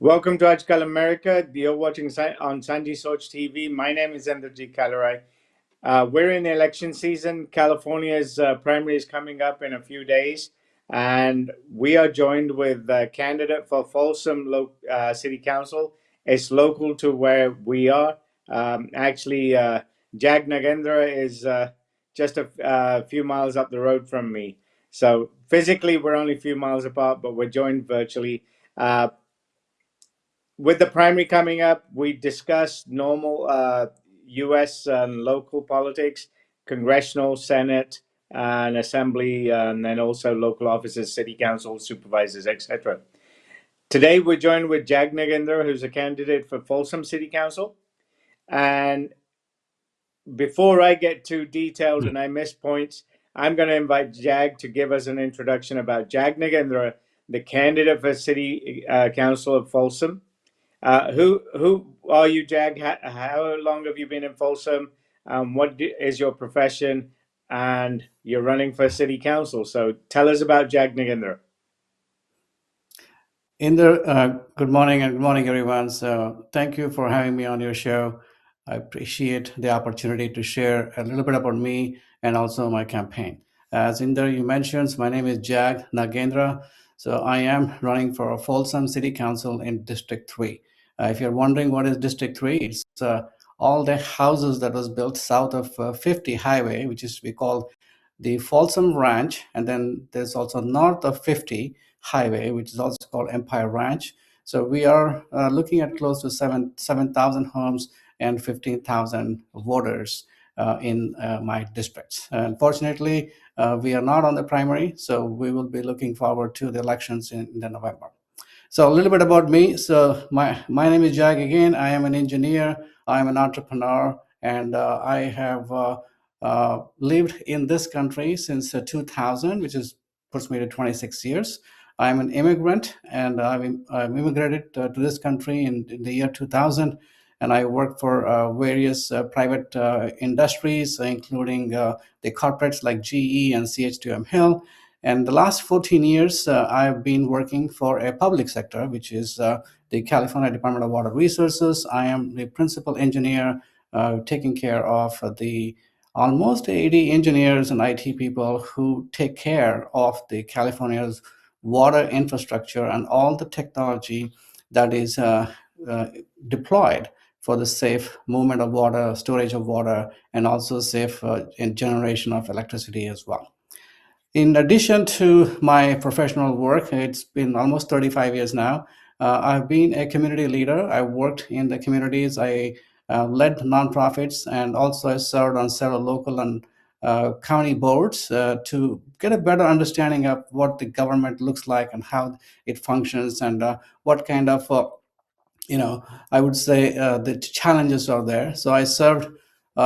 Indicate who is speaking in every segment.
Speaker 1: Welcome to Ajj Kal America. You're watching on Sanjhi Soch TV. My name is Inderjit Kalirai. We're in election season. California's primary is coming up in a few days, and we are joined with a candidate for Folsom City Council. It's local to where we are. Jag Nagendra is just a few miles up the road from me. So physically, we're only a few miles apart, but we're joined virtually. With the primary coming up, we discussed normal U.S. and local politics, congressional, Senate, and assembly, and then also local offices, city council, supervisors, etc. Today, we're joined with Jag Nagendra, who's a candidate for Folsom City Council. And before I get too detailed and I miss points, I'm going to invite Jag to give us an introduction about Jag Nagendra, the candidate for City Council of Folsom. Who are you, Jag? How long have you been in Folsom? What is your profession? And you're running for city council. So tell us about Jag Nagendra.
Speaker 2: Good morning and good morning, everyone. So, thank you for having me on your show. I appreciate the opportunity to share a little bit about me and also my campaign. As Inder, you mentioned, my name is Jag Nagendra. So, I am running for Folsom City Council in District 3. If you're wondering what is District 3, it's all the houses that was built south of 50 highway, which is we call the Folsom Ranch, and then there's also north of 50 highway, which is also called Empire Ranch. So we are looking at close to 7,000 homes and 15,000 voters in my districts. Unfortunately, we are not on the primary, so we will be looking forward to the elections in the November. So a little bit about me. So my name is Jag again. I am an engineer. I am an entrepreneur, and I have lived in this country since 2000, which is puts me to 26 years. I'm an immigrant, and I've immigrated to this country in the year 2000, and I worked for various private industries, including the corporates like GE and CH2M Hill. And the last 14 years, I've been working for a public sector, which is the California Department of Water Resources. I am the principal engineer taking care of the almost 80 engineers and IT people who take care of the California's water infrastructure and all the technology that is uh, deployed for the safe movement of water, storage of water, and also safe in generation of electricity as well. In addition to my professional work, it's been almost 35 years now. I've been a community leader. I worked in the communities. I led nonprofits, and also I served on several local and county boards to get a better understanding of what the government looks like and how it functions, and what kind of I would say the challenges are there. So I served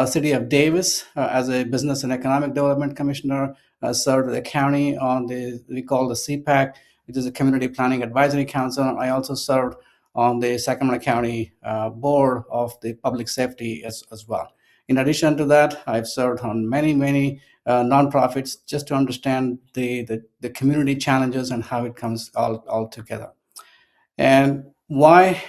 Speaker 2: city of Davis as a business and economic development commissioner. Served the county on the we call the CPAC, which is a community planning advisory council. I also served on the Sacramento County board of the public safety as well. In addition to that, I've served on many nonprofits just to understand the community challenges and how it comes all together. And why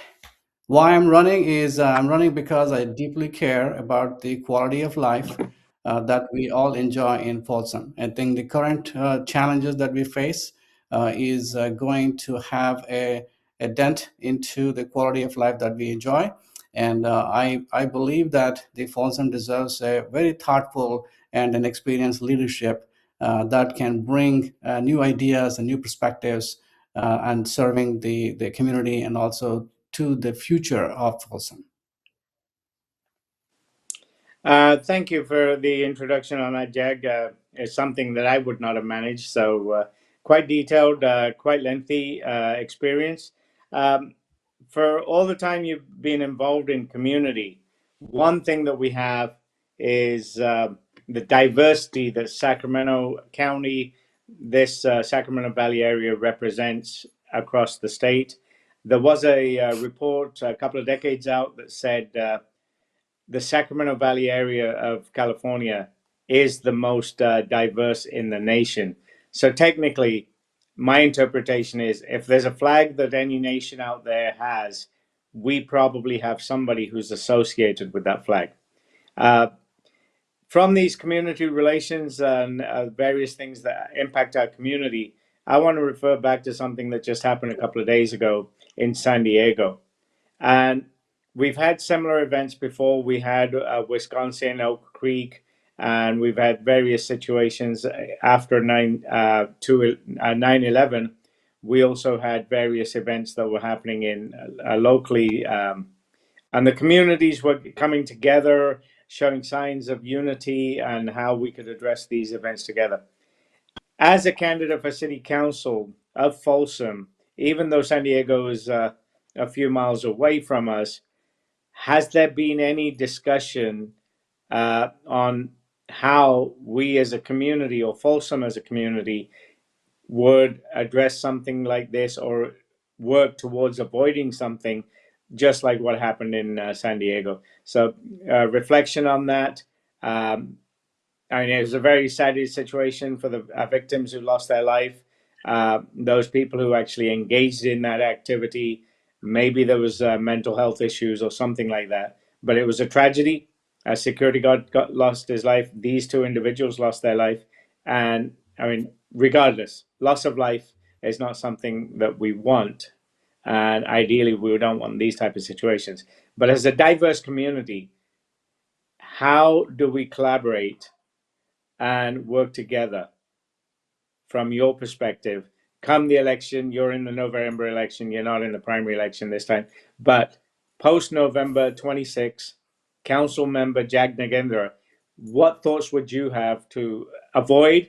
Speaker 2: I'm running is I'm running because I deeply care about the quality of life that we all enjoy in Folsom. I think the current challenges that we face is going to have a dent into the quality of life that we enjoy. And I believe that the Folsom deserves a very thoughtful and an experienced leadership that can bring new ideas and new perspectives and serving the community and also to the future of Folsom.
Speaker 1: Thank you for the introduction on that, Jag. It's something that I would not have managed. So quite detailed, quite lengthy experience. Um, for all the time you've been involved in community, one thing that we have is the diversity that Sacramento County, this Sacramento Valley area represents across the state. There was a report a couple of decades out that said the Sacramento Valley area of California is the most diverse in the nation. So technically, my interpretation is if there's a flag that any nation out there has, we probably have somebody who's associated with that flag. Uh, from these community relations and various things that impact our community, I want to refer back to something that just happened a couple of days ago in San Diego. And we've had similar events before. We had Wisconsin, Oak Creek, and we've had various situations after 9/11. We also had various events that were happening in locally, and the communities were coming together, showing signs of unity and how we could address these events together. As a candidate for city council of Folsom, even though San Diego is a few miles away from us, has there been any discussion on how we as a community or Folsom as a community would address something like this or work towards avoiding something just like what happened in San Diego? So, reflection on that. I mean, it was a very sad situation for the victims who lost their life. Those people who actually engaged in that activity, maybe there was mental health issues or something like that. But it was a tragedy. A security guard lost his life. These two individuals lost their life, and I mean, regardless, loss of life is not something that we want, and ideally, we don't want these type of situations. But as a diverse community, how do we collaborate and work together from your perspective? Come the election, you're in the November election, you're not in the primary election this time, but post November 26, council member Jag Nagendra, what thoughts would you have to avoid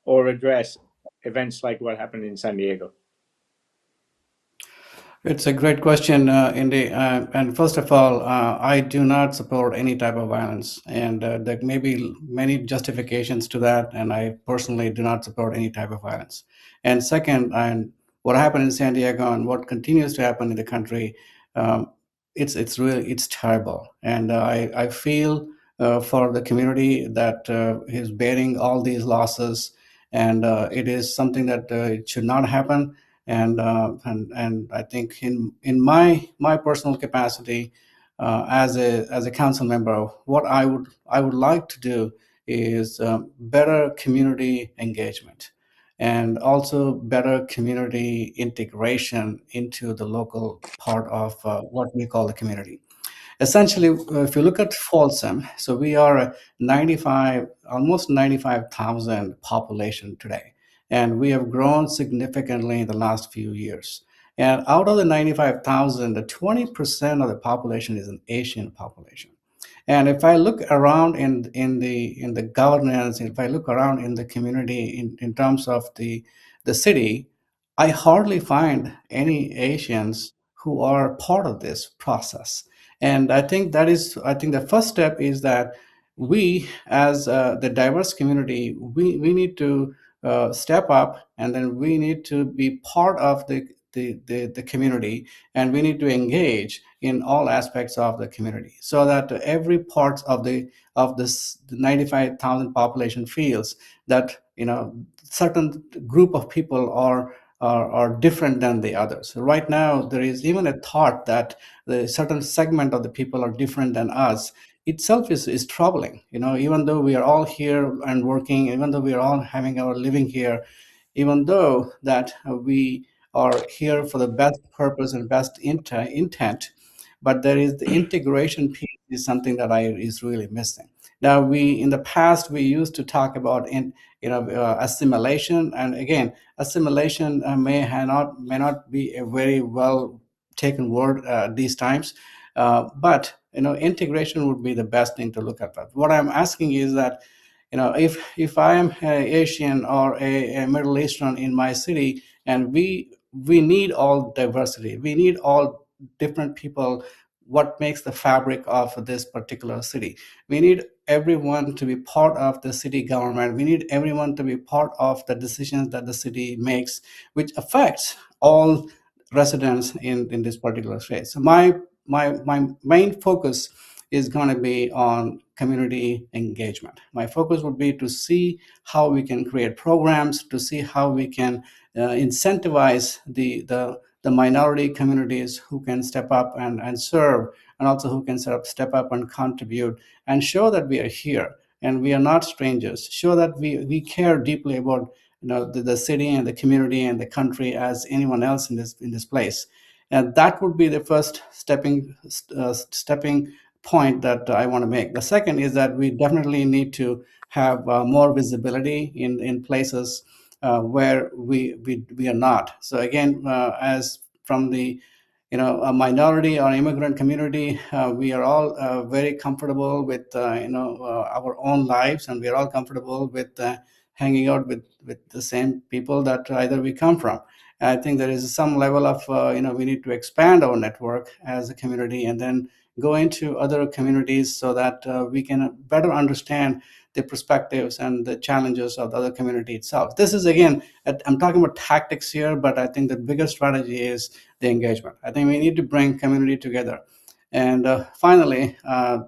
Speaker 1: or address events like what happened in San Diego?
Speaker 2: It's a great question, Indy. And first of all, I do not support any type of violence, and there may be many justifications to that. And I personally do not support any type of violence. And second, and what happened in San Diego and what continues to happen in the country, um, it's really it's terrible. And I feel for the community that is bearing all these losses, and it is something that it should not happen. And I think in my personal capacity as a council member, what I would like to do is better community engagement and also better community integration into the local part of what we call the community. Essentially, if you look at Folsom, so we are a 95, almost 95,000 population today, and we have grown significantly in the last few years. And out of the 95,000, the 20% of the population is an Asian population. And if I look around in the governance, if I look around in the community in terms of the city, I hardly find any Asians who are part of this process. And I think the first step is that we, as the diverse community, we need to step up, and then we need to be part of the community, and we need to engage in all aspects of the community so that every part of this 95,000 population feels that certain group of people are different than the others. So right now there is even a thought that the certain segment of the people are different than us. Itself is troubling. Even though we are all here and working, even though we are all having our living here, even though that we are here for the best purpose and best intent, but there is the integration piece is something that I is really missing. Now, we in the past we used to talk about assimilation, and again, assimilation may not be a very well taken word these times, but integration would be the best thing to look at. That what I'm asking is that if I am Asian or a Middle Eastern in my city, and we need all diversity, we need all different people. What makes the fabric of this particular city? We need everyone to be part of the city government. We need everyone to be part of the decisions that the city makes, which affects all residents in this particular space. So my main focus is going to be on community engagement. My focus would be to see how we can create programs, to see how we can incentivize the minority communities who can step up and serve, and also who can step up and contribute and show that we are here and we are not strangers. Show that we care deeply about the city and the community and the country as anyone else in this place. And that would be the first stepping point that I want to make. The second is that we definitely need to have more visibility in places where we are not. So again, as from the a minority or immigrant community, we are all very comfortable with our own lives, and we are all comfortable with hanging out with the same people that either we come from. I think there is some level of we need to expand our network as a community, and then go into other communities so that we can better understand the perspectives and the challenges of the other community itself. This is again, I'm talking about tactics here, but I think the bigger strategy is the engagement. I think we need to bring community together. And finally,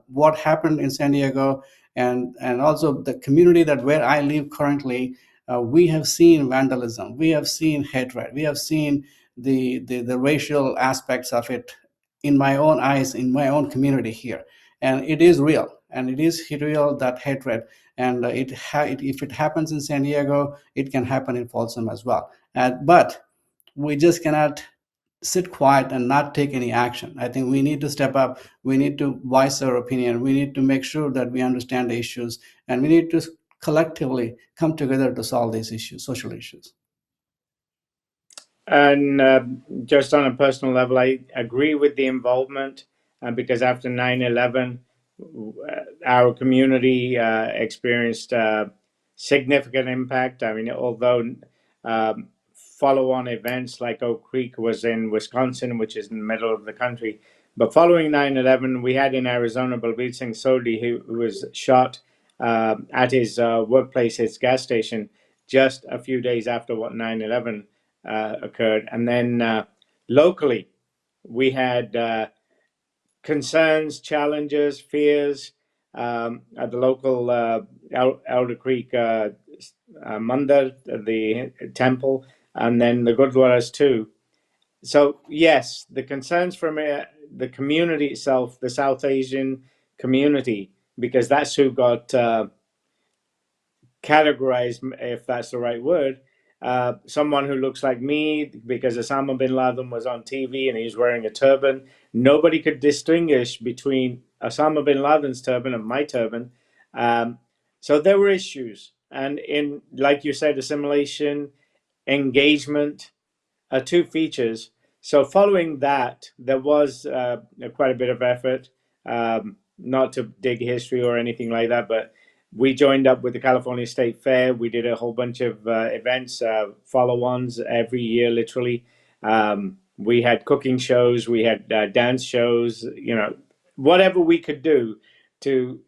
Speaker 2: what happened in San Diego, and also the community that where I live currently, we have seen vandalism, we have seen hatred, we have seen the racial aspects of it in my own eyes, in my own community here, and it is real, and it is real, that hatred. And if it happens in San Diego, it can happen in Folsom as well. But we just cannot sit quiet and not take any action. I think we need to step up. We need to voice our opinion. We need to make sure that we understand the issues, and we need to collectively come together to solve these issues, social issues.
Speaker 1: And just on a personal level, I agree with the involvement, because after 9/11, our community experienced significant impact. I mean, although follow-on events like Oak Creek was in Wisconsin, which is in the middle of the country, but following 9/11, we had in Arizona Balbir Singh Sodhi, who was shot at his workplace, his gas station, just a few days after what 9/11 occurred. And then locally, we had concerns, challenges, fears at the local Elder Creek Mandir, the temple, and then the Gurdwaras too. So yes, the concerns from the community itself, the South Asian community, because that's who got categorized, if that's the right word, someone who looks like me, because Osama bin Laden was on TV and he was wearing a turban. Nobody could distinguish between Osama bin Laden's turban and my turban. So there were issues. And in, like you said, assimilation, engagement are two features. So following that, there was quite a bit of effort, not to dig history or anything like that, but we joined up with the California State Fair. We did a whole bunch of events, follow-ons every year, literally. We had cooking shows, we had dance shows, whatever we could do to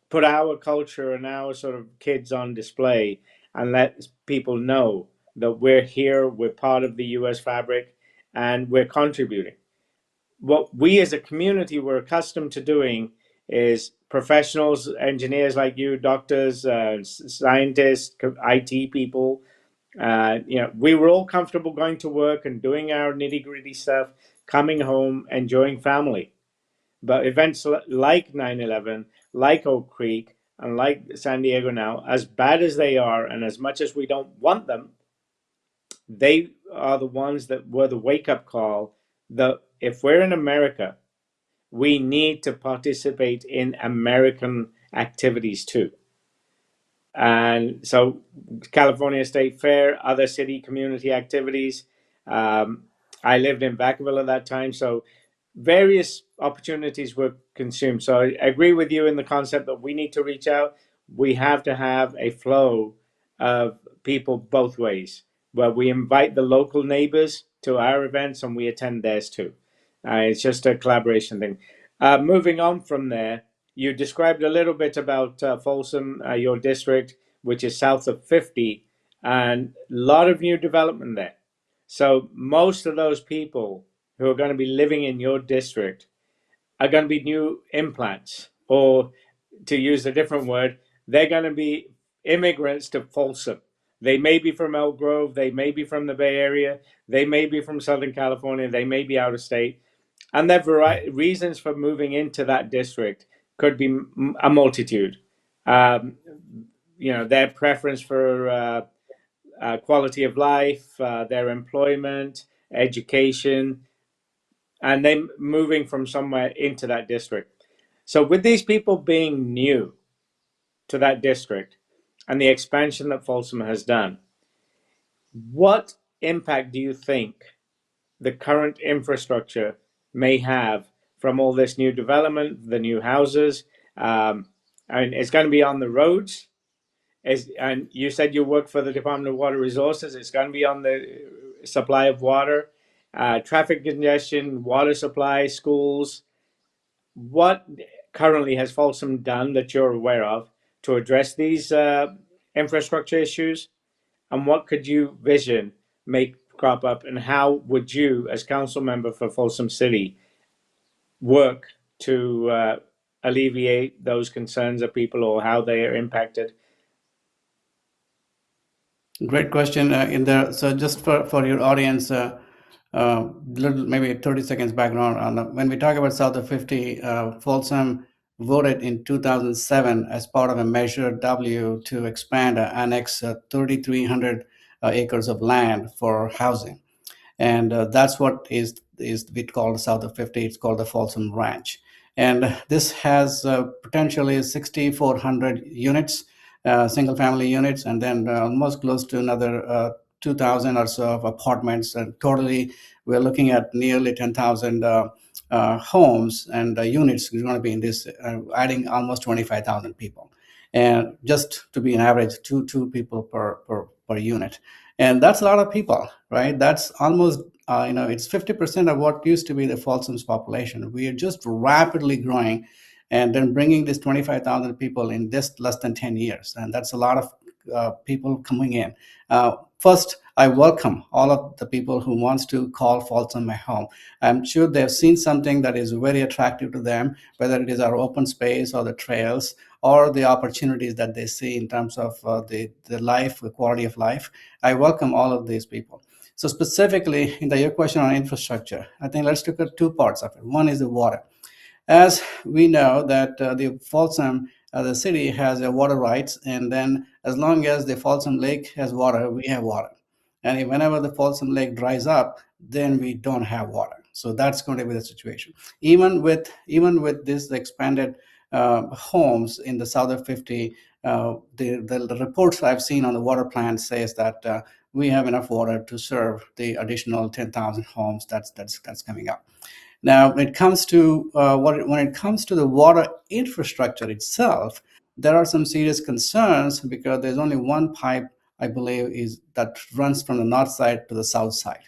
Speaker 1: put our culture and our sort of kids on display and let people know that we're here, we're part of the US fabric, and we're contributing. What we as a community were accustomed to doing is professionals, engineers like you, doctors, scientists, IT people, we were all comfortable going to work and doing our nitty gritty stuff, coming home, enjoying family. But events like 9/11, like Oak Creek, and like San Diego now, as bad as they are, and as much as we don't want them, they are the ones that were the wake-up call that if we're in America, we need to participate in American activities too. And so California State Fair, other city community activities. I lived in Vacaville at that time, so various opportunities were consumed. So I agree with you in the concept that we need to reach out. We have to have a flow of people both ways, where we invite the local neighbors to our events and we attend theirs too. It's just a collaboration thing. Moving on from there, you described a little bit about Folsom, your district, which is south of 50, and a lot of new development there. So most of those people who are going to be living in your district are going to be new implants, or to use a different word, they're going to be immigrants to Folsom. They may be from Elk Grove, they may be from the Bay Area, they may be from Southern California, they may be out of state, and their reasons for moving into that district could be a multitude. Um, their preference for quality of life, their employment, education, and then moving from somewhere into that district. So, with these people being new to that district and the expansion that Folsom has done, what impact do you think the current infrastructure may have from all this new development, the new houses? And it's going to be on the roads. And you said you work for the Department of Water Resources. It's going to be on the supply of water, traffic congestion, water supply, schools. What currently has Folsom done that you're aware of to address these infrastructure issues? And what could you vision make crop up? And how would you, as council member for Folsom City, work to alleviate those concerns of people or how they are impacted?
Speaker 2: Great question in there. So just for your audience, little maybe 30 seconds background on when we talk about South of 50, Folsom voted in 2007 as part of a Measure W to expand, annex 3,300 acres of land for housing, and that's what is we call South of 50. It's called the Folsom Ranch, and this has potentially 6,400 units, single family units, and then almost close to another 2,000 or so of apartments, and totally we're looking at nearly 10,000 homes and units is going to be in this, adding almost 25,000 people, and just to be an average two people per unit, and that's a lot of people, right? That's almost it's 50% of what used to be the Folsom's population. We are just rapidly growing, and then bringing this 25,000 people in just less than 10 years, and that's a lot of people coming in. First, I welcome all of the people who wants to call Folsom my home. I'm sure they've seen something that is very attractive to them, whether it is our open space or the trails or the opportunities that they see in terms of the life, the quality of life. I welcome all of these people. So specifically, in your question on infrastructure, I think let's look at two parts of it. One is the water. As we know that the Folsom, the city has a water rights, and then as long as the Folsom Lake has water, we have water. And whenever the Folsom Lake dries up, then we don't have water. So that's going to be the situation. Even with this expanded homes in the South of 50, the reports I've seen on the water plant says that we have enough water to serve the additional 10,000 homes that's coming up. Now, when it comes to when it comes to the water infrastructure itself, there are some serious concerns because there's only one pipe, I believe, is that runs from the north side to the south side,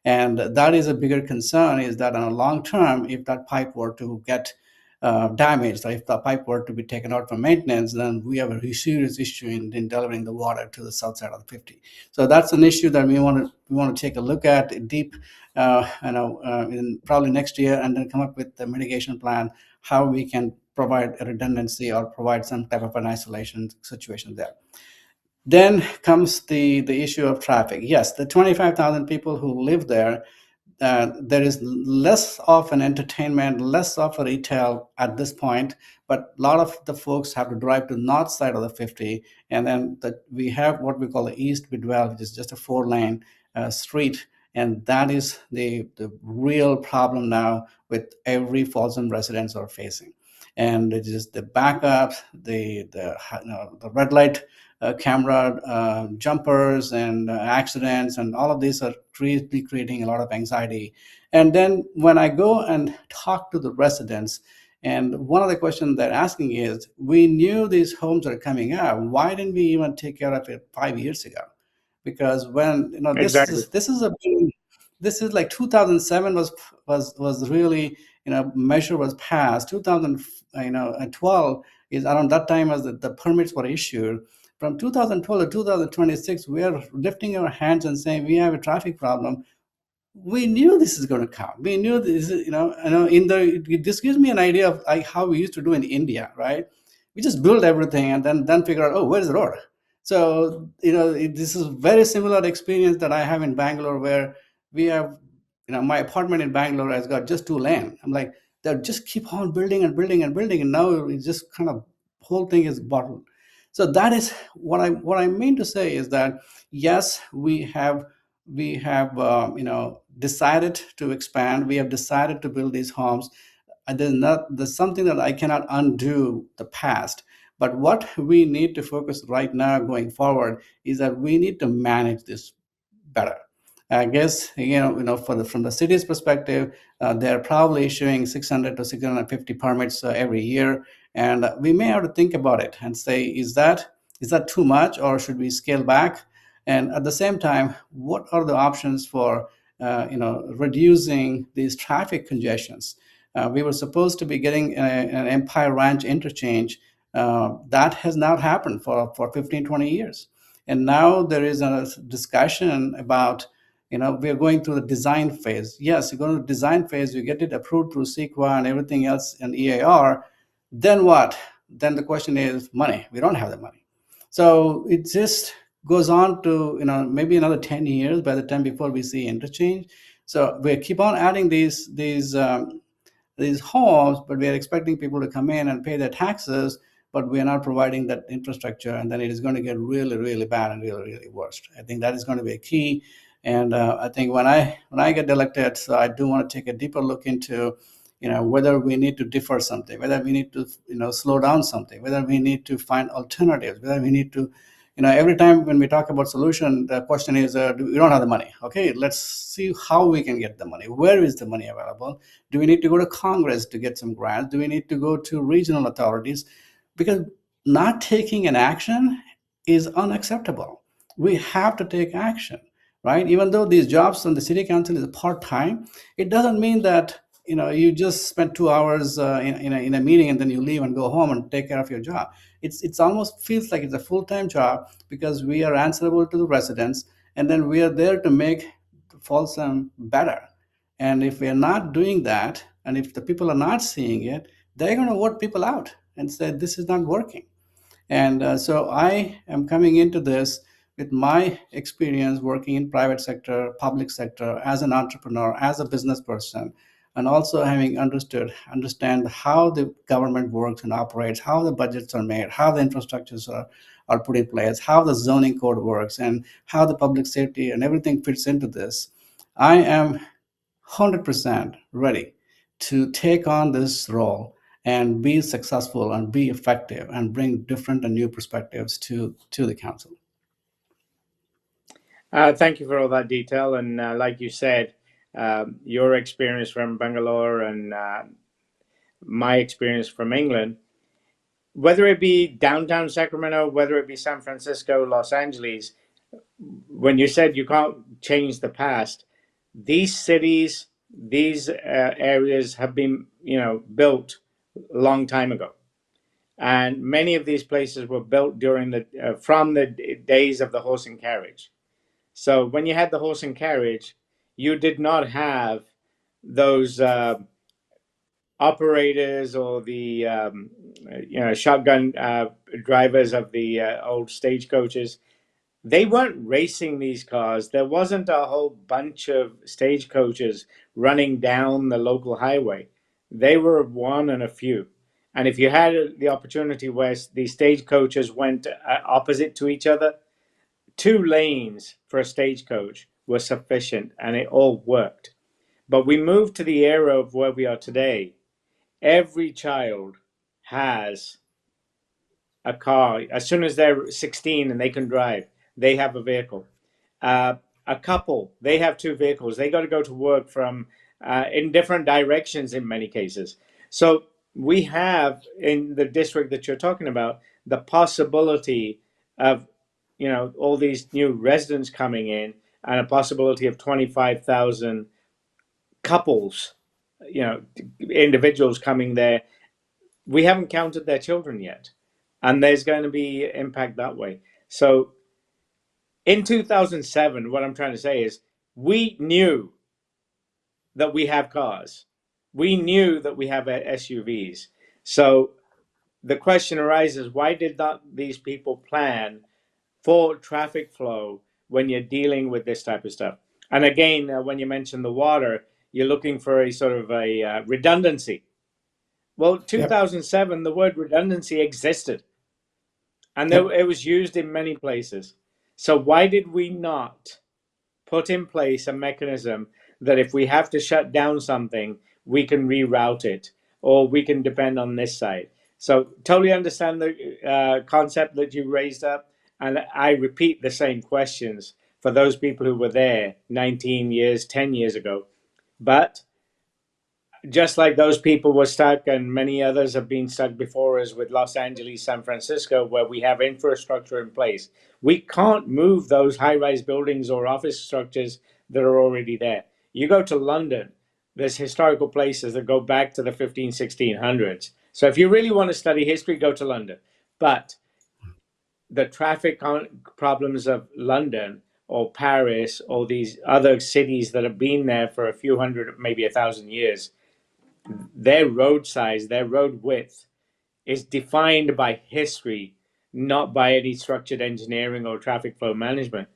Speaker 2: and that is a bigger concern. Is that on a long term, if that pipe were to get damaged, or if the pipe were to be taken out for maintenance, then we have a serious issue in delivering the water to the south side of the 50. So that's an issue that we want to take a look at deep, in probably next year, and then come up with the mitigation plan, how we can provide a redundancy or provide some type of an isolation situation there. Then comes the issue of traffic. Yes, the 25,000 people who live there, there is less of an entertainment, less of a retail at this point, but a lot of the folks have to drive to the north side of the 50, and then we have what we call the East Bidwell, which is just a 4-lane street, and that is the real problem now with every Folsom residents are facing. And it is the backups, the red light camera jumpers and accidents, and all of these are creating a lot of anxiety. And then when I go and talk to the residents, and one of the questions they're asking is, we knew these homes are coming up, why didn't we even take care of it 5 years ago? Because when
Speaker 1: Exactly.
Speaker 2: this is like 2007 was really, measure was passed. 2012 is around that time as the permits were issued. From 2012 to 2026, we are lifting our hands and saying we have a traffic problem. we knew this is going to come. We knew this, in this gives me an idea of like how we used to do in India, right? We just build everything and then figure out, oh, where's the road? So, this is very similar experience that I have in Bangalore, where we have, my apartment in Bangalore has got just 2 lane. I'm like, they'll just keep on building and building and building, and now it's just kind of whole thing is bottled. So that is what I mean to say is that yes, we have decided to expand. We have decided to build these homes. And there's something that I cannot undo the past. But what we need to focus right now going forward is that we need to manage this better. I guess from the city's perspective, they're probably issuing 600 to 650 permits every year, and we may have to think about it and say, is that too much, or should we scale back? And at the same time, what are the options for reducing these traffic congestions? We were supposed to be getting an Empire Ranch interchange. That has not happened for 15, 20 years. And now there is a discussion about, we're going through the design phase. Yes, you go to the design phase, you get it approved through CEQA and everything else and EAR. Then what? Then the question is money. We don't have the money. So it just goes on to, maybe another 10 years by the time before we see interchange. So we keep on adding these homes, but we are expecting people to come in and pay their taxes, but we are not providing that infrastructure, and then it is going to get really, really bad and really, really worse. I think that is going to be a key. And I think when I get elected, so I do want to take a deeper look into, whether we need to defer something, whether we need to, slow down something, whether we need to find alternatives, whether we need to, every time when we talk about solution, the question is, we don't have the money. Okay, let's see how we can get the money. Where is the money available? Do we need to go to Congress to get some grants? Do we need to go to regional authorities? Because not taking an action is unacceptable. We have to take action, right? Even though these jobs on the city council is part-time, it doesn't mean that you just spend 2 hours in a meeting and then you leave and go home and take care of your job. It's almost feels like it's a full-time job, because we are answerable to the residents, and then we are there to make Folsom better. And if we are not doing that, and if the people are not seeing it, they're going to vote people out and say this is not working. And so I am coming into this with my experience working in private sector, public sector, as an entrepreneur, as a business person, and also having understand how the government works and operates, how the budgets are made, how the infrastructures are put in place, how the zoning code works, and how the public safety and everything fits into this. I am 100% ready to take on this role and be successful and be effective and bring different and new perspectives to the council.
Speaker 1: Thank you for all that detail. And like you said, your experience from Bangalore and my experience from England, whether it be downtown Sacramento, whether it be San Francisco, Los Angeles, when you said you can't change the past, these cities, these areas have been, built a long time ago. And many of these places were built during from the days of the horse and carriage. So when you had the horse and carriage, you did not have those operators or the shotgun drivers of the old stagecoaches. They weren't racing these cars. There wasn't a whole bunch of stagecoaches running down the local highway. They were one and a few. And if you had the opportunity where the stagecoaches went opposite to each other, 2 lanes for a stagecoach were sufficient, and it all worked. But we moved to the era of where we are today. Every child has a car. As soon as they're 16 and they can drive, they have a vehicle. A couple, they have 2 vehicles. They got to go to work from in different directions in many cases. So we have in the district that you're talking about the possibility of all these new residents coming in, and a possibility of 25,000 couples, individuals coming there. We haven't counted their children yet, and there's going to be impact that way. So in 2007, what I'm trying to say is we knew that we have cars. We knew that we have SUVs. So the question arises, why did not these people plan for traffic flow when you're dealing with this type of stuff? And again, when you mention the water, you're looking for a sort of a redundancy. Well,
Speaker 2: Yep.
Speaker 1: 2007, the word redundancy existed, and
Speaker 2: Yep.
Speaker 1: it was used in many places. So why did we not put in place a mechanism that if we have to shut down something, we can reroute it or we can depend on this side? So totally understand the concept that you raised up. And I repeat the same questions for those people who were there 19 years, 10 years ago. But just like those people were stuck, and many others have been stuck before us with Los Angeles, San Francisco, where we have infrastructure in place. We can't move those high rise buildings or office structures that are already there. You go to London, there's historical places that go back to the 15, 1600s. So if you really want to study history, go to London. But the traffic problems of London or Paris or these other cities that have been there for a few hundred, maybe 1,000 years, their road size, their road width is defined by history, not by any structured engineering or traffic flow management.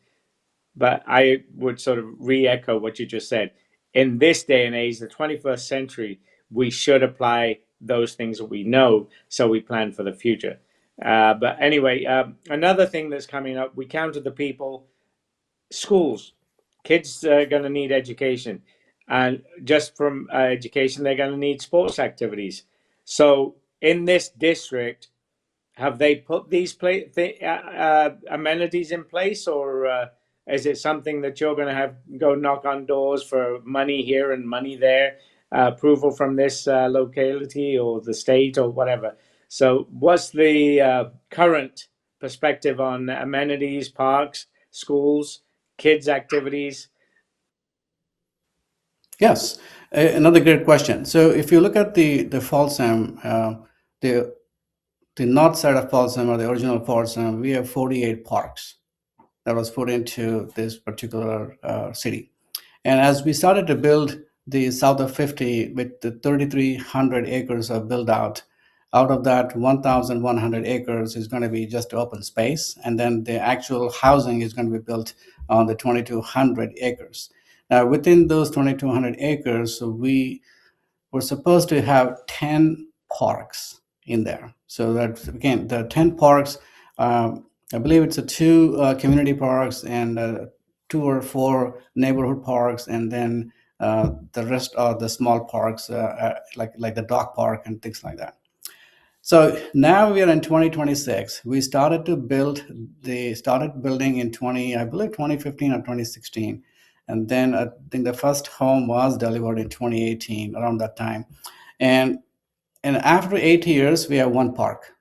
Speaker 1: But I would sort of re echo what you just said. In this day and age, the 21st century, we should apply those things that we know so we plan for the future. But anyway, another thing that's coming up, we counted the people, schools. Kids are going to need education, and just from education, they're going to need sports activities. So in this district, have they put these amenities in place, or is it something that you're going to have go knock on doors for money here and money there, approval from this locality or the state or whatever? So, what's the current perspective on amenities, parks, schools, kids' activities?
Speaker 2: Yes. Another great question. So if you look at the Folsom, the the north side of Folsom or the original Folsom, we have 48 parks that was put into this particular city. And as we started to build the south of 50 with the 3,300 acres of build out of that 1,100 acres is going to be just open space. And then the actual housing is going to be built on the 2,200 acres. Now, within those 2,200 acres, we were supposed to have 10 parks in there. So that, again, the 10 parks, I believe it's a two community parks and two or four neighborhood parks, and then the rest are the small parks, like the dog park and things like that. So now we are in 2026. We started to build. They started building in 20, I believe 2015 or 2016, and then I think the first home was delivered in 2018, around that time. And and after 8 years, we have one park.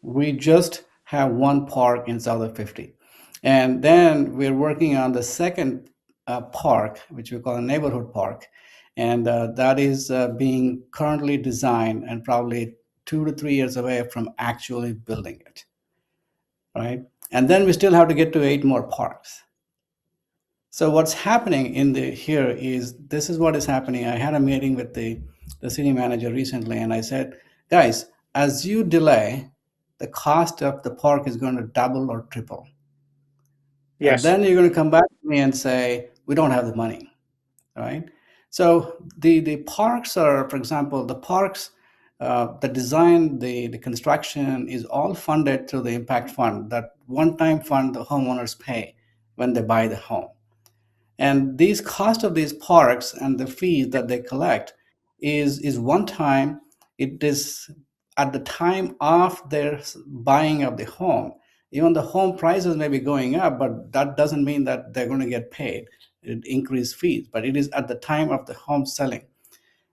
Speaker 2: We just have one park in South of 50. And then we're working on the second park, which we call a neighborhood park. And that is being currently designed and probably 2 to 3 years away from actually building it, right? And then we still have to get to 8 more parks. So what's happening in the here is this is what is happening. I had a meeting with the city manager recently, and I said, guys, as you delay, the cost of the park is going to double or triple. And
Speaker 1: Yes.
Speaker 2: then you're going to come back to me and say, we don't have the money, right? So the parks are, for example, the parks, the design, the construction is all funded through the impact fund, that one-time fund the homeowners pay when they buy the home. And these cost of these parks and the fees that they collect is one time. It is at the time of their buying of the home. Even the home prices may be going up, but that doesn't mean that they're going to get paid increased fees, but it is at the time of the home selling.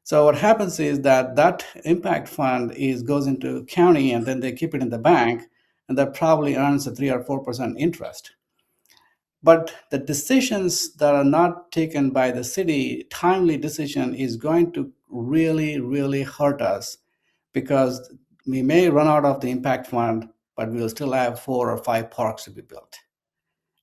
Speaker 2: So what happens is that that impact fund is goes into county, and then they keep it in the bank, and that probably earns a 3 or 4% interest. But the decisions that are not taken by the city, timely decision, is going to really, really hurt us, because we may run out of the impact fund, but we'll still have 4 or 5 parks to be built.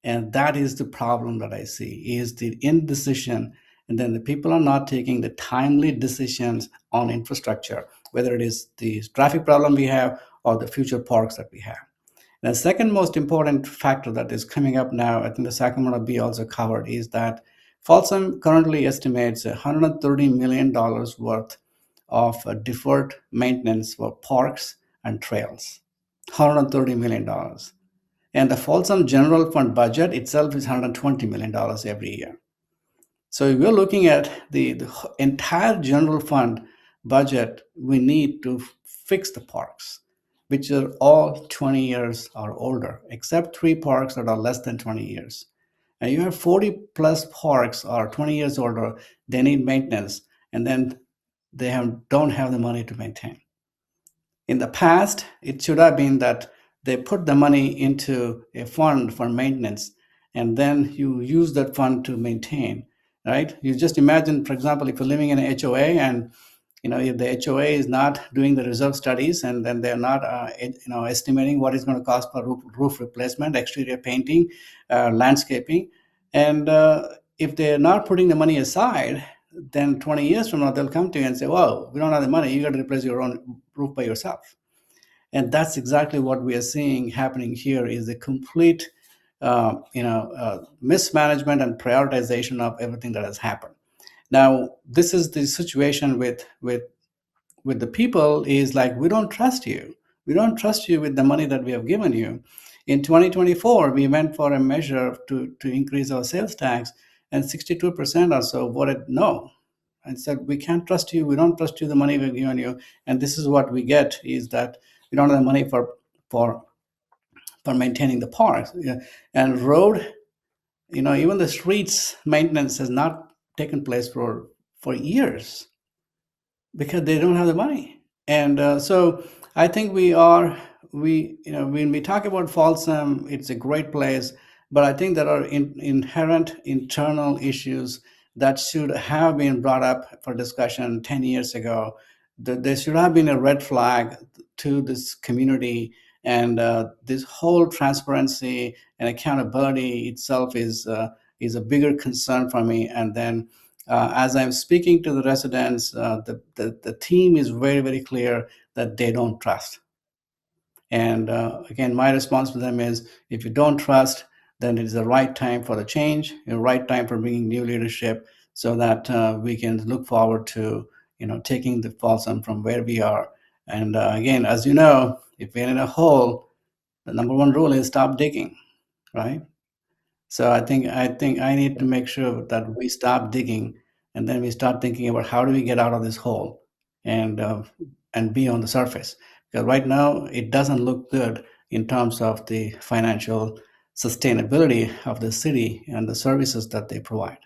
Speaker 2: And that is the problem that I see, is the indecision. And then the people are not taking the timely decisions on infrastructure, whether it is the traffic problem we have or the future parks that we have. The second most important factor that is coming up now, I think the Sacramento Bee also covered, is that Folsom currently estimates $130 million worth of deferred maintenance for parks and trails. $130 million. And the Folsom General Fund budget itself is $120 million every year. So we're looking at the entire general fund budget we need to fix the parks, which are all 20 years or older, except 3 parks that are less than 20 years. And you have 40 plus parks are 20 years older, they need maintenance, and then don't have the money to maintain. In the past, it should have been that they put the money into a fund for maintenance, and then you use that fund to maintain, right? You just imagine, for example, if you're living in an HOA, and if the HOA is not doing the reserve studies, and then they're not estimating what it's going to cost for roof replacement, exterior painting, landscaping, and if they're not putting the money aside, then 20 years from now they'll come to you and say, "Whoa, we don't have the money, you got to replace your own roof by yourself." And that's exactly what we are seeing happening here, is a complete mismanagement and prioritization of everything that has happened. Now, this is the situation with the people, is like, we don't trust you. We don't trust you with the money that we have given you. In 2024, we went for a measure to increase our sales tax, and 62% or so voted no and said, we can't trust you. We don't trust you, the money we've given you. And this is what we get, is that we don't have the money for maintaining the parks. Yeah. And road, even the streets maintenance has not taken place for years, because they don't have the money. And so I think when we talk about Folsom, it's a great place, but I think there are inherent internal issues that should have been brought up for discussion 10 years ago. There should have been a red flag to this community, and this whole transparency and accountability itself is a bigger concern for me. And then as I'm speaking to the residents, the team is very, very clear that they don't trust. And again, my response to them is, if you don't trust, then it is the right time for the change, the right time for bringing new leadership, so that we can look forward to taking the Folsom from where we are. And again, as you know, if we're in a hole, the number one rule is stop digging, right? So I think I need to make sure that we stop digging, and then we start thinking about how do we get out of this hole, and be on the surface. Because right now it doesn't look good in terms of the financial sustainability of the city and the services that they provide.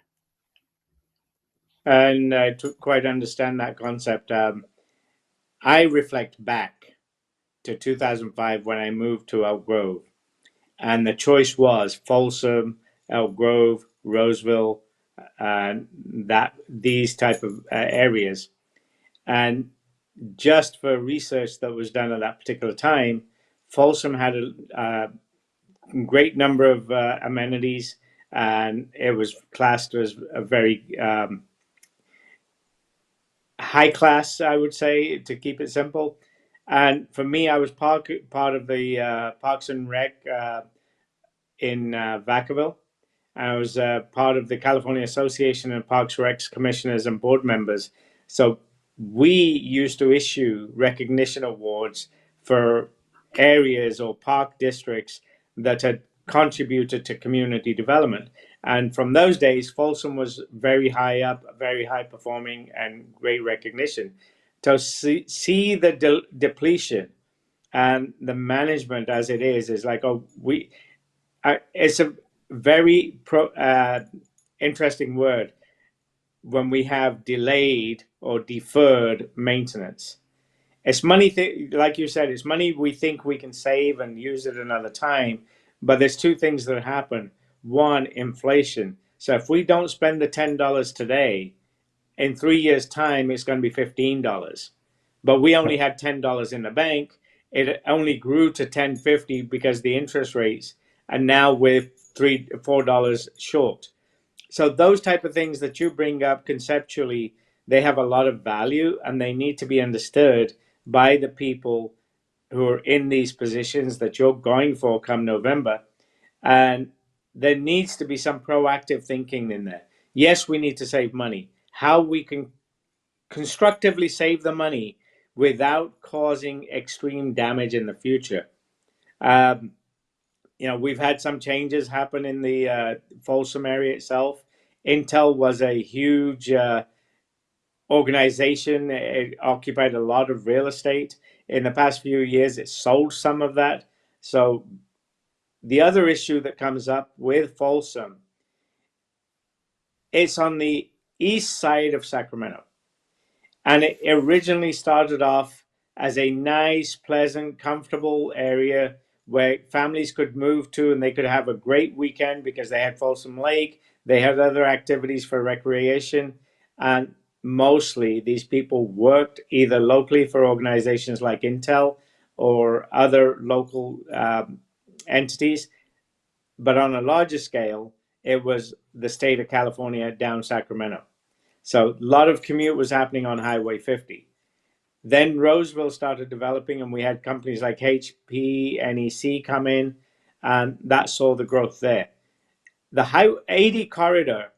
Speaker 1: And to quite understand that concept, I reflect back to 2005 when I moved to Elk Grove, and the choice was Folsom, Elk Grove, Roseville, and these type of areas. And just for research that was done at that particular time, Folsom had a great number of amenities, and it was classed as a very high class, I would say, to keep it simple. And for me, I was part of the Parks and Rec in Vacaville. I was part of the California Association of Parks Recs commissioners and board members. So we used to issue recognition awards for areas or park districts that had contributed to community development. And from those days, Folsom was very high up, very high performing, and great recognition. To see the depletion and the management as it is like, it's a very interesting word when we have delayed or deferred maintenance. It's money, like you said, it's money we think we can save and use it another time. But there's two things that happen. One, inflation. So if we don't spend the $10 today, in 3 years' time, it's going to be $15. But we only had $10 in the bank. It only grew to $10.50 because the interest rates. And now with $4 short. So those type of things that you bring up conceptually, they have a lot of value, and they need to be understood by the people who are in these positions that you're going for come November. And there needs to be some proactive thinking in there. Yes, we need to save money. How we can constructively save the money without causing extreme damage in the future. Um, we've had some changes happen in the Folsom area itself. Intel was a huge organization. It occupied a lot of real estate. In the past few years, it sold some of that. So the other issue that comes up with Folsom, it's on the east side of Sacramento. And it originally started off as a nice, pleasant, comfortable area where families could move to and they could have a great weekend because they had Folsom Lake, they had other activities for recreation. And mostly these people worked either locally for organizations like Intel or other local entities. But on a larger scale, it was the state of California down Sacramento. So a lot of commute was happening on Highway 50. Then Roseville started developing, and we had companies like HP, NEC come in, and that saw the growth there. The Highway 80 corridor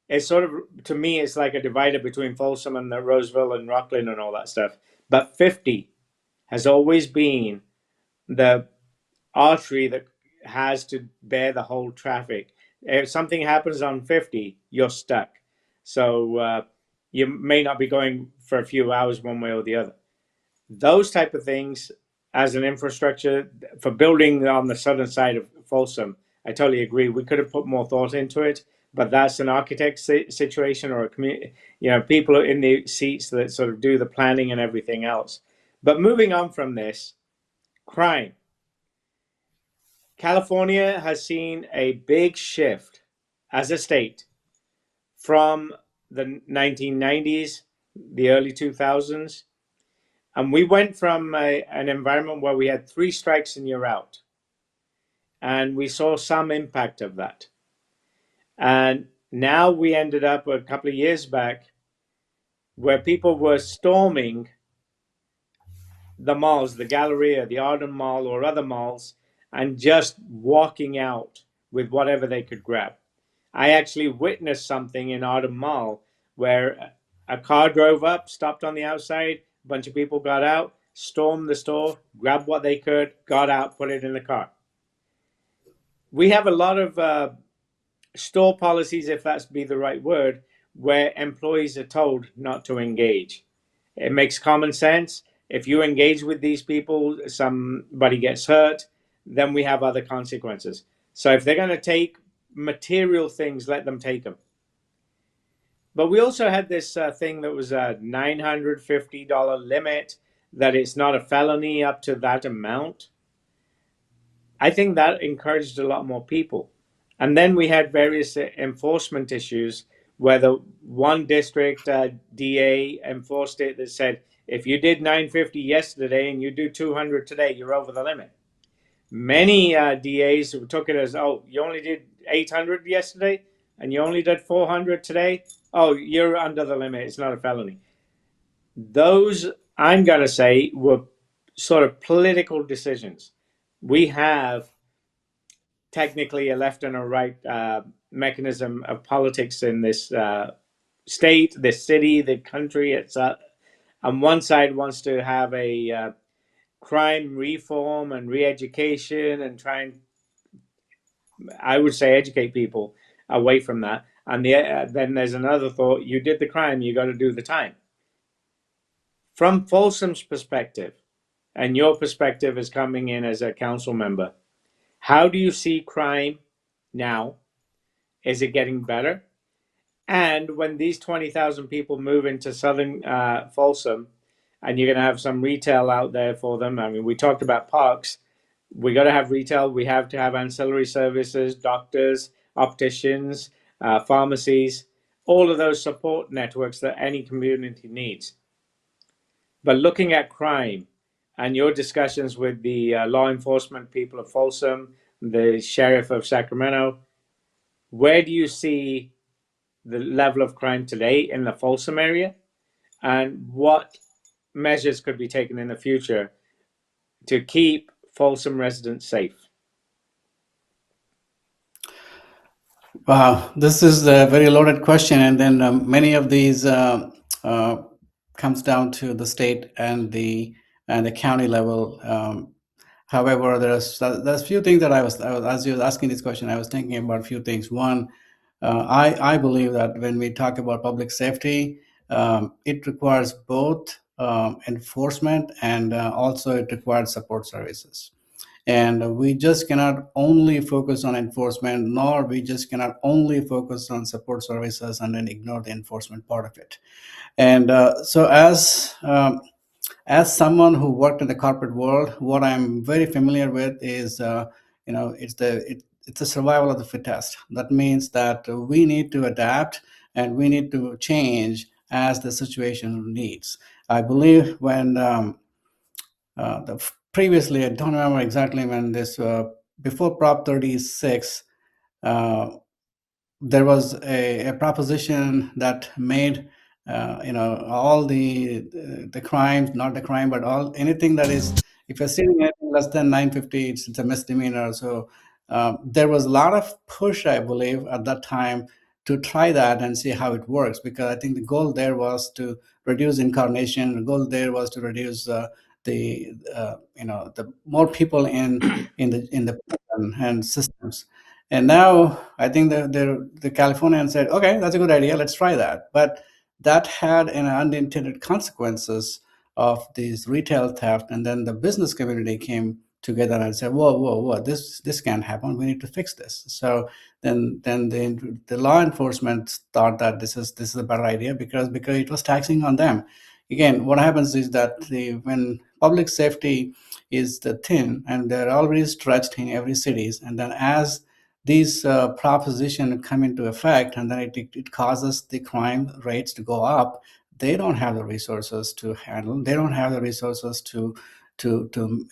Speaker 1: is sort of, to me, it's like a divider between Folsom and the Roseville and Rockland and all that stuff. But 50 has always been the artery that has to bear the whole traffic. If something happens on 50, you're stuck. So you may not be going for a few hours one way or the other. Those type of things as an infrastructure for building on the southern side of Folsom, I totally agree. We could have put more thought into it, but that's an architect situation or a community, people in the seats that sort of do the planning and everything else. But moving on from this, crime. California has seen a big shift as a state from the 1990s, the early 2000s. And we went from an environment where we had 3 strikes and you're out. And we saw some impact of that. And now we ended up a couple of years back where people were storming the malls, the Galleria, the Arden Mall, or other malls, and just walking out with whatever they could grab. I actually witnessed something in Arden Mall where a car drove up, stopped on the outside, a bunch of people got out, stormed the store, grabbed what they could, got out, put it in the car. We have a lot of store policies, if that's be the right word, where employees are told not to engage. It makes common sense. If you engage with these people, somebody gets hurt, then we have other consequences. So if they're going to take material things, let them take them. But we also had this thing that was a $950 limit, that it's not a felony up to that amount. I think that encouraged a lot more people. And then we had various enforcement issues where the one district DA enforced it that said, if you did 950 yesterday and you do 200 today, you're over the limit. Many DAs who took it as, oh, you only did 800 yesterday and you only did 400 today, oh, you're under the limit, it's not a felony. Those, I'm going to say, were sort of political decisions. We have technically a left and a right mechanism of politics in this state, this city, the country. It's on one side wants to have a crime reform and re-education and try and, I would say, educate people away from that. And then there's another thought: you did the crime, you got to do the time. From Folsom's perspective, and your perspective is coming in as a council member, how do you see crime now? Is it getting better? And when these 20,000 people move into southern Folsom, and you're going to have some retail out there for them. I mean, we talked about parks. We got to have retail. We have to have ancillary services, doctors, opticians, pharmacies, all of those support networks that any community needs. But looking at crime and your discussions with the law enforcement people of Folsom, the sheriff of Sacramento. Where do you see the level of crime today in the Folsom area, and what measures could be taken in the future to keep Folsom residents safe?
Speaker 2: Wow, this is a very loaded question, and then many of these uh, comes down to the state and the county level. However, there's few things that I was as you were asking this question, I was thinking about a few things. One, I believe that when we talk about public safety, it requires both enforcement and also it requires support services. And we just cannot only focus on enforcement, nor we just cannot only focus on support services and then ignore the enforcement part of it. And so, as someone who worked in the corporate world, what I'm very familiar with is, it's the survival of the fittest. That means that we need to adapt and we need to change as the situation needs. I believe when previously, I don't remember exactly when this, before Prop 36, uh, there was a proposition that made all the crimes, not the crime, but all anything that is, if you're stealing anything less than 950, it's a misdemeanor. So there was a lot of push, I believe, at that time to try that and see how it works, because I think the goal there was to reduce incarnation. The goal there was to reduce the more people in the prison and systems. And now I think the Californian said, okay, that's a good idea. Let's try that. But that had an unintended consequences of these retail theft. And then the business community came together and said, whoa, whoa, whoa, this can't happen. We need to fix this. So then the law enforcement thought that this is a better idea because it was taxing on them. Again, what happens is that when public safety is the thin and they're already stretched in every cities, and then as these propositions come into effect, and then it causes the crime rates to go up. They don't have the resources to handle. They don't have the resources to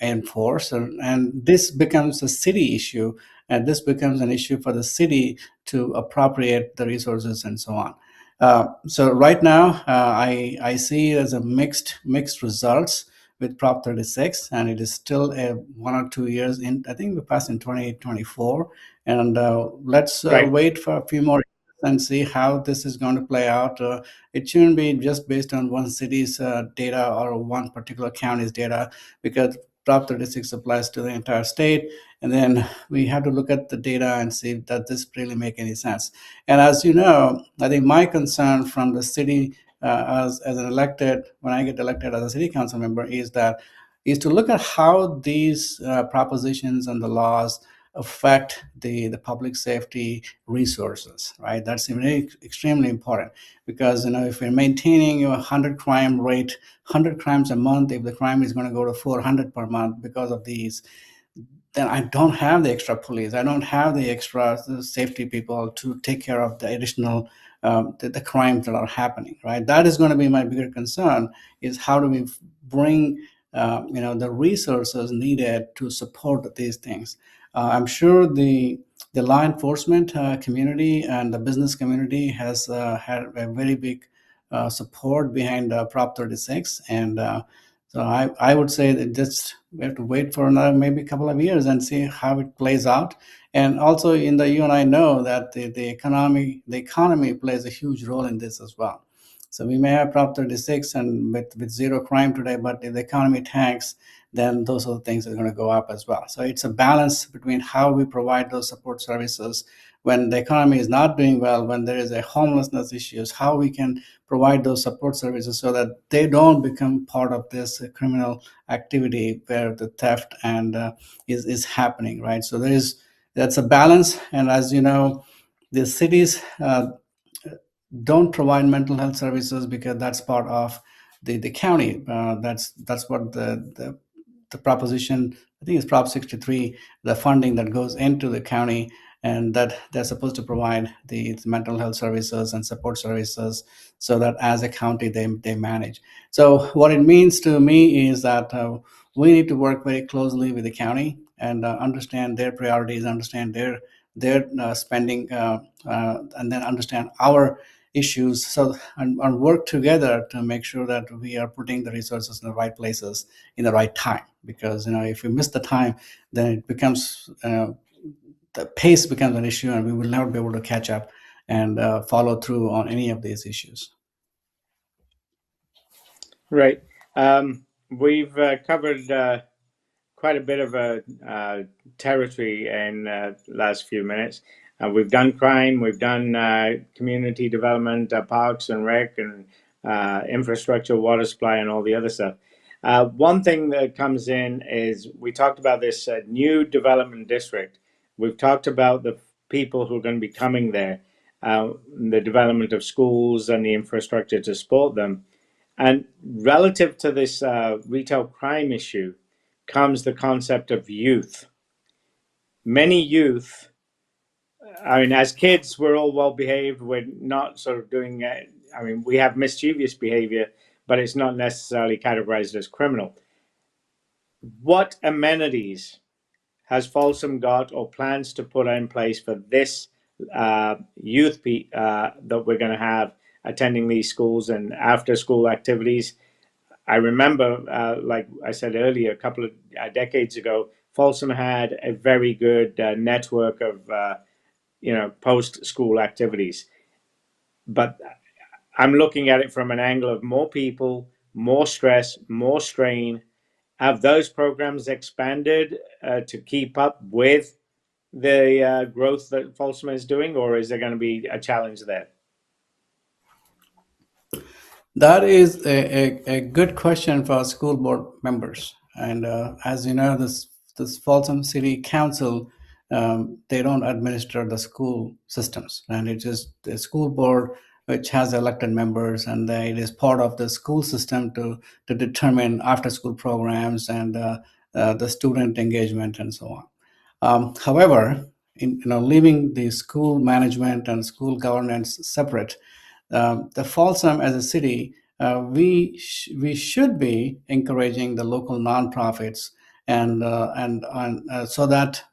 Speaker 2: enforce, and this becomes a city issue, and this becomes an issue for the city to appropriate the resources and so on. So right now, I see it as a mixed results with Prop 36, and it is still a 1 or 2 years in. I think we passed in 2024, and let's
Speaker 1: Right.
Speaker 2: wait for a few more years and see how this is going to play out. It shouldn't be just based on one city's data or one particular county's data, because Prop 36 applies to the entire state. And then we have to look at the data and see does this really make any sense. And as you know, I think my concern from the city as an elected, when I get elected as a city council member, is to look at how these propositions and the laws affect the public safety resources, right? That's very extremely important, because if we're maintaining a 100 crime rate, 100 crimes a month, if the crime is going to go to 400 per month because of these, then I don't have the extra police. I don't have the extra safety people to take care of the additional the crimes that are happening. Right. That is going to be my bigger concern. Is how do we bring the resources needed to support these things. I'm sure the law enforcement community and the business community has had a very big support behind Prop 36, and so I would say that just we have to wait for another maybe couple of years and see how it plays out. And also, you and I know that the economy plays a huge role in this as well. So we may have Prop 36 and with zero crime today, but if the economy tanks, then those are the things that are going to go up as well. So it's a balance between how we provide those support services when the economy is not doing well, when there is a homelessness issues, how we can provide those support services so that they don't become part of this criminal activity where the theft and is happening, right? So that's a balance. And as you know, the cities don't provide mental health services because that's part of the county. That's what the proposition, I think it's Prop 63, the funding that goes into the county, and that they're supposed to provide the mental health services and support services so that as a county they manage. So what it means to me is that we need to work very closely with the county and understand their priorities, understand their spending, and then understand our issues, so and work together to make sure that we are putting the resources in the right places in the right time. Because if we miss the time, then it becomes the pace becomes an issue, and we will never be able to catch up and follow through on any of these issues.
Speaker 1: Right. We've covered quite a bit of a territory in last few minutes. We've done crime, we've done community development, parks and rec, and infrastructure, water supply, and all the other stuff. One thing that comes in is we talked about this new development district. We've talked about the people who are going to be coming there, the development of schools and the infrastructure to support them. And relative to this retail crime issue comes the concept of youth. Many youth, I mean, as kids, we're all well behaved. We're not sort of doing, I mean, we have mischievous behavior, but it's not necessarily categorized as criminal. What amenities has Folsom got or plans to put in place for this youth that we're going to have attending these schools and after school activities? I remember, like I said earlier, a couple of decades ago, Folsom had a very good network of, post-school activities. But I'm looking at it from an angle of more people, more stress, more strain. Have those programs expanded to keep up with the growth that Folsom is doing, or is there going to be a challenge there?
Speaker 2: That is a good question for school board members. And as you know, this Folsom City Council, they don't administer the school systems, and it is the school board which has elected members, and it is part of the school system to determine after school programs and the student engagement and so on. However, leaving the school management and school governance separate, the Folsom as a city, we should be encouraging the local nonprofits, and so that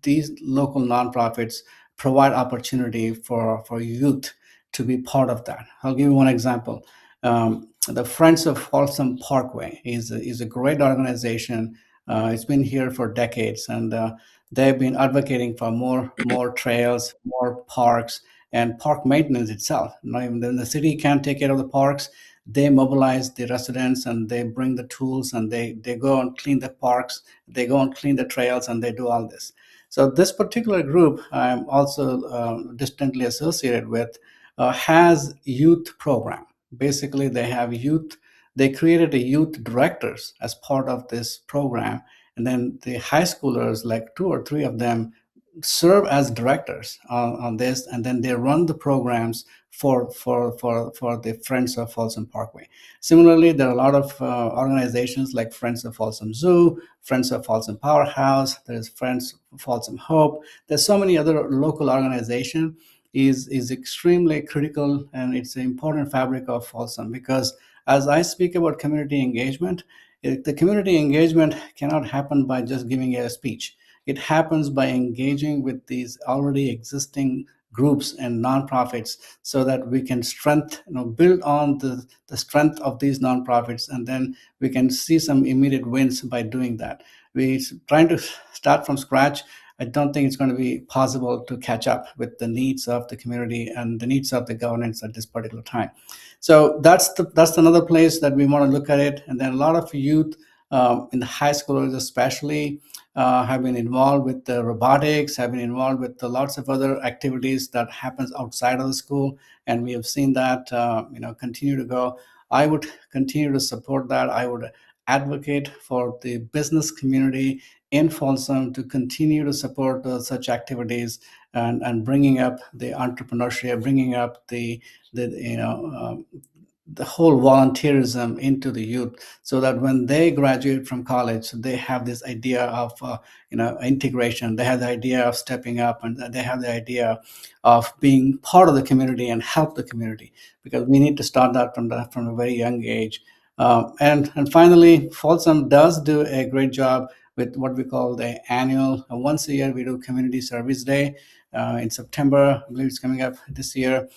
Speaker 2: these local nonprofits provide opportunity for youth to be part of that. I'll give you one example. The Friends of Folsom Parkway is a great organization. It's been here for decades, and they've been advocating for more trails, more parks, and park maintenance itself. Not even then the city can't take care of the parks. They mobilize the residents, and they bring the tools, and they go and clean the parks. They go and clean the trails, and they do all this. So this particular group I'm also distantly associated with has youth program. Basically, they have youth. They created a youth directors as part of this program, and then the high schoolers, like two or three of them, serve as directors on this, and then they run the programs for the Friends of Folsom Parkway. Similarly, there are a lot of organizations like Friends of Folsom Zoo, Friends of Folsom Powerhouse, there's Friends of Folsom Hope. There's so many other local organizations. Is extremely critical, and it's an important fabric of Folsom, because as I speak about community engagement, the community engagement cannot happen by just giving a speech. It happens by engaging with these already existing groups and nonprofits, so that we can build on the strength of these nonprofits, and then we can see some immediate wins by doing that. We're trying to start from scratch. I don't think it's going to be possible to catch up with the needs of the community and the needs of the governance at this particular time. So that's another place that we want to look at it. And then a lot of youth in the high schoolers especially have been involved with the robotics, have been involved with lots of other activities that happens outside of the school, and we have seen that continue to go. I would continue to support that. I would advocate for the business community in Folsom to continue to support such activities, and bringing up the entrepreneurship, bringing up the whole volunteerism into the youth, so that when they graduate from college, they have this idea of integration. They have the idea of stepping up, and they have the idea of being part of the community and help the community, because we need to start that from a very young age. And finally, Folsom does do a great job with what we call the annual, once a year we do Community Service Day in September. I believe it's coming up this year.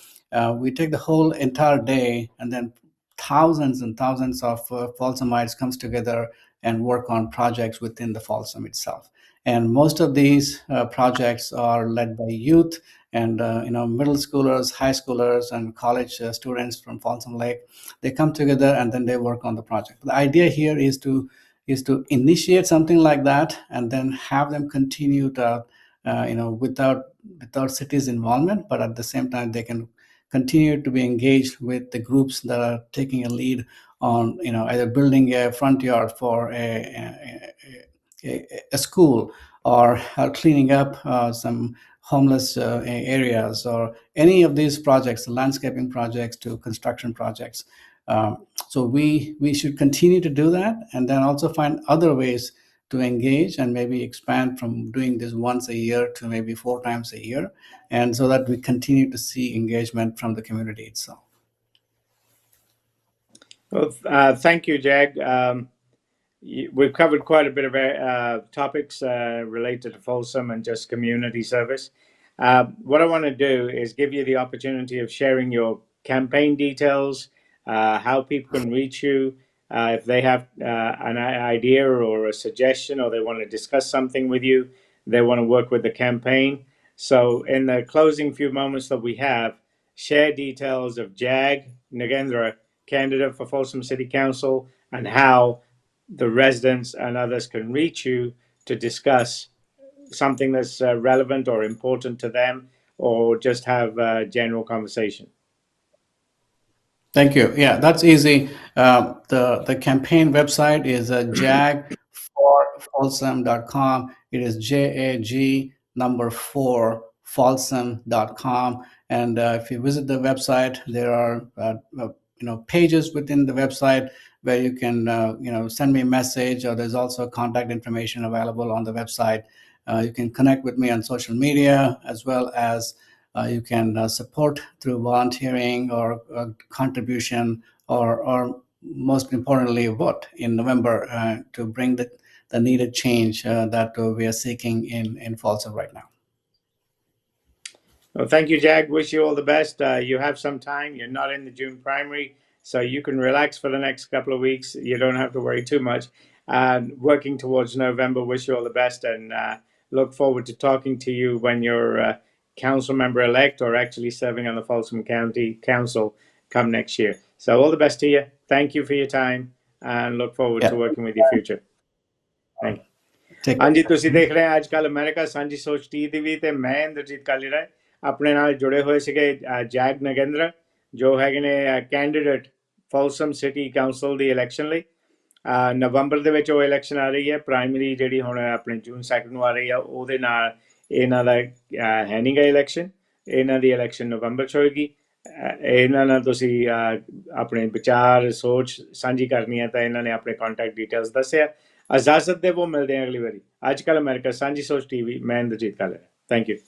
Speaker 2: We take the whole entire day, and then thousands and thousands of Folsomites comes together and work on projects within the Folsom itself. And most of these projects are led by youth and middle schoolers, high schoolers, and college students from Folsom Lake. They come together and then they work on the project. The idea here is to initiate something like that and then have them continue to without city's involvement, but at the same time they can continue to be engaged with the groups that are taking a lead on either building a front yard for a school, or cleaning up some homeless areas, or any of these projects, landscaping projects to construction projects. So we should continue to do that, and then also find other ways to engage and maybe expand from doing this once a year to maybe 4 times a year, and so that we continue to see engagement from the community itself.
Speaker 1: Well, thank you, Jag. We've covered quite a bit of topics related to Folsom and just community service. What I want to do is give you the opportunity of sharing your campaign details, how people can reach you, if they have an idea or a suggestion, or they want to discuss something with you, they want to work with the campaign. So in the closing few moments that we have, share details of Jag Nagendra, candidate for Folsom City Council, and how the residents and others can reach you to discuss something that's relevant or important to them, or just have a general conversation.
Speaker 2: Thank you. Yeah, that's easy. The campaign website is jag4folsom.com. It is JAG number 4 folsom.com. And if you visit the website, there are pages within the website where you can send me a message, or there's also contact information available on the website. You can connect with me on social media, as well as you can support through volunteering or contribution, or most importantly, vote in November to bring the needed change that we are seeking in Folsom right now.
Speaker 1: Well, thank you, Jag. Wish you all the best. You have some time. You're not in the June primary, so you can relax for the next couple of weeks. You don't have to worry too much. Working towards November, wish you all the best, and look forward to talking to you when you're council member elect, or actually serving on the Folsom County Council come next year. So all the best to you. Thank you for your time, and look forward to working with you future. Thank you. ਹਾਂਜੀ, ਤੁਸੀਂ ਦੇਖ ਰਹੇ ਅੱਜ ਕੱਲ America ਸਾਂਝੀ ਸੋਚ TV ਤੇ ਮੈਂ ਇੰਦਰਜੀਤ ਕਾਲੀਰਾਏ ਆਪਣੇ ਨਾਲ ਜੁੜੇ ਹੋਏ ਸੀਗੇ ਜੈਗ ਨਗੇਂਦਰ, ਜੋ ਹੈਗੇ ਨੇ ਕੈਂਡੀਡੇਟ ਫੋਲਸਮ ਸਿਟੀ ਕਾਉਂਸਲ ਦੀ ਇਲੈਕਸ਼ਨ ਲਈ। ਨਵੰਬਰ ਦੇ ਵਿੱਚ ਉਹ ਇਲੈਕਸ਼ਨ ਆ ਰਹੀ ਹੈ, ਪ੍ਰਾਇਮਰੀ ਜਿਹੜੀ ਹੁਣ ਆਪਣੇ ਜੂਨ 2 ਨੂੰ ਆ ਰਹੀ ਆ, ਉਹਦੇ ਨਾਲ ਇਹਨਾਂ ਦਾ ਹੈ ਨਹੀਂ ਗਾ ਇਲੈਕਸ਼ਨ। ਇਹਨਾਂ ਦੀ ਇਲੈਕਸ਼ਨ ਨਵੰਬਰ 'ਚ ਹੋਏਗੀ। ਇਹਨਾਂ ਨਾਲ ਤੁਸੀਂ ਆਪਣੇ ਵਿਚਾਰ ਸੋਚ ਸਾਂਝੀ ਕਰਨੀ ਹੈ ਤਾਂ ਇਹਨਾਂ ਨੇ ਆਪਣੇ ਕੰਟੈਕਟ ਡਿਟੇਲਸ ਦੱਸਿਆ। ਇਜਾਜ਼ਤ ਦੇਵੋ, ਮਿਲਦੇ हैं अगली बारी। ਅੱਜ ਕੱਲ अमेरिका साझी सोच TV, मैं इंद्रजीत कालेराय। Thank you.